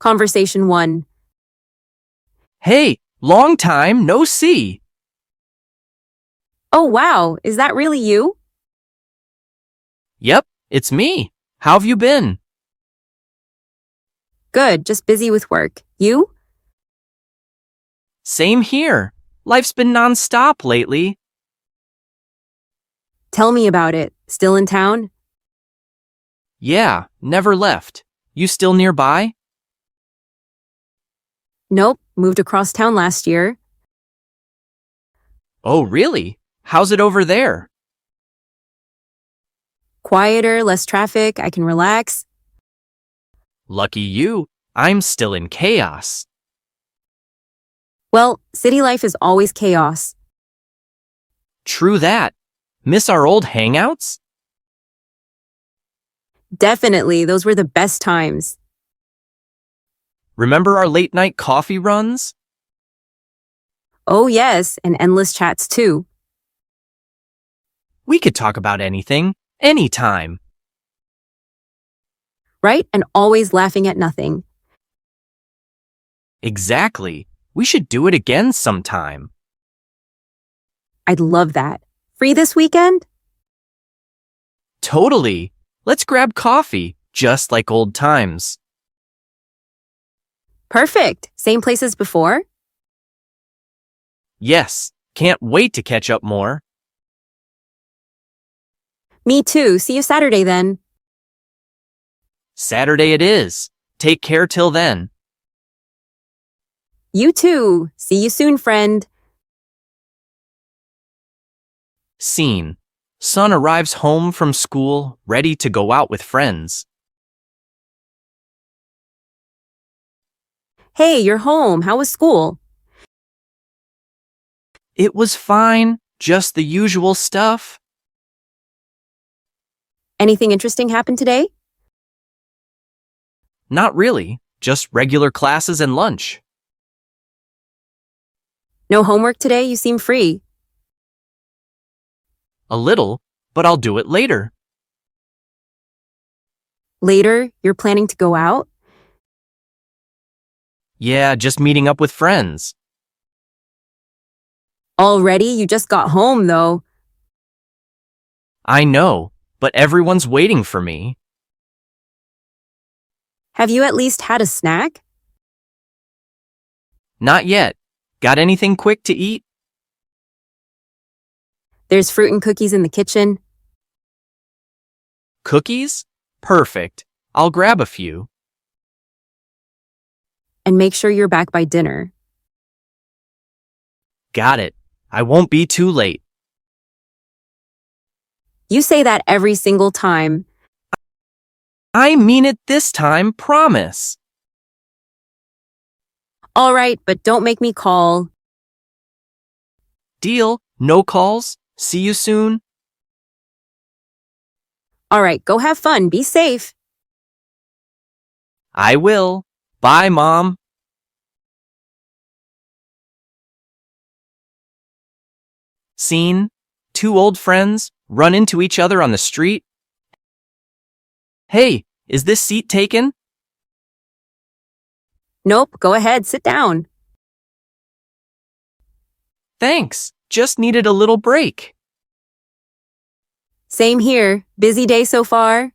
Conversation 1. Hey, long time no see. Oh, wow, is that really you? Yep, it's me. How have you been? Good, just busy with work. You? Same here. Life's been nonstop lately. Tell me about it. Still in town? Yeah, never left. You still nearby? Nope, moved across town last year. Oh, really? How's it over there? Quieter, less traffic, I can relax. Lucky you. I'm still in chaos. Well, city life is always chaos. True that. Miss our old hangouts? Definitely, those were the best times. Remember our late night coffee runs? Oh, yes, and endless chats too. We could talk about anything, anytime. Right? And always laughing at nothing. Exactly. We should do it again sometime. I'd love that. Free this weekend? Totally. Let's grab coffee, just like old times. Perfect. Same place as before? Yes, can't wait to catch up more. Me too. See you Saturday then. Saturday it is. Take care till then. You too. See you soon, friend. Scene. Son arrives home from school, ready to go out with friends. Hey, you're home. How was school? It was fine, just the usual stuff. Anything interesting happened today? Not really, just regular classes and lunch. No homework today? You seem free. A little, but I'll do it later. Later, you're planning to go out? Yeah, just meeting up with friends. Already? You just got home, though. I know, but everyone's waiting for me. Have you at least had a snack? Not yet. Got anything quick to eat? There's fruit and cookies in the kitchen. Cookies? Perfect. I'll grab a few. And make sure you're back by dinner. Got it. I won't be too late. You say that every single time. I mean it this time, promise. All right, but don't make me call. Deal? No calls? See you soon? All right, go have fun. Be safe. I will. Bye, Mom. Scene. Two old friends run into each other on the street. Hey, is this seat taken? Nope, go ahead, sit down. Thanks. Just needed a little break. Same here. Busy day so far?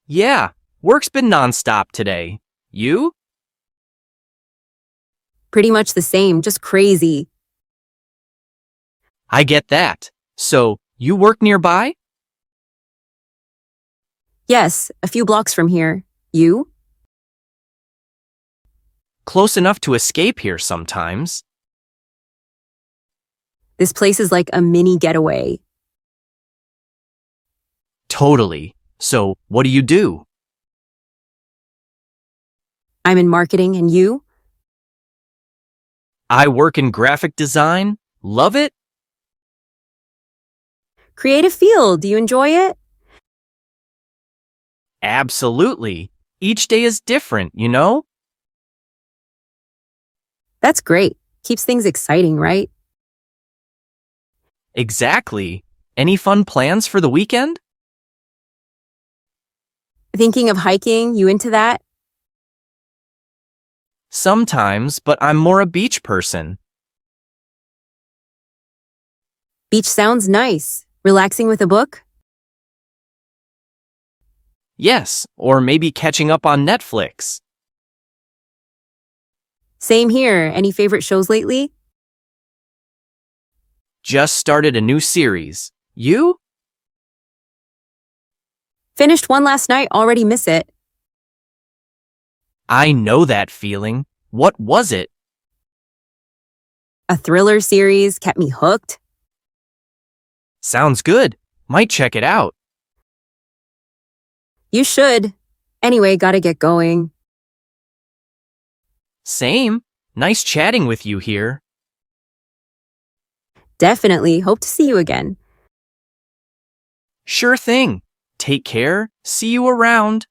Yeah, work's been nonstop today. You? Pretty much the same, just crazy. I get that. So, you work nearby? Yes, a few blocks from here. You? Close enough to escape here sometimes. This place is like a mini getaway. Totally. So, what do you do? I'm in marketing, and you? I work in graphic design. Love it? Creative field, do you enjoy it? Absolutely. Each day is different, you know? That's great. Keeps things exciting, right? Exactly. Any fun plans for the weekend? Thinking of hiking, you into that? Sometimes, but I'm more a beach person. Beach sounds nice. Relaxing with a book? Yes, or maybe catching up on Netflix. Same here. Any favorite shows lately? Just started a new series. You? Finished one last night, already miss it. I know that feeling. What was it? A thriller series kept me hooked. Sounds good. Might check it out. You should. Anyway, gotta get going. Same. Nice chatting with you here. Definitely. Hope to see you again. Sure thing. Take care. See you around.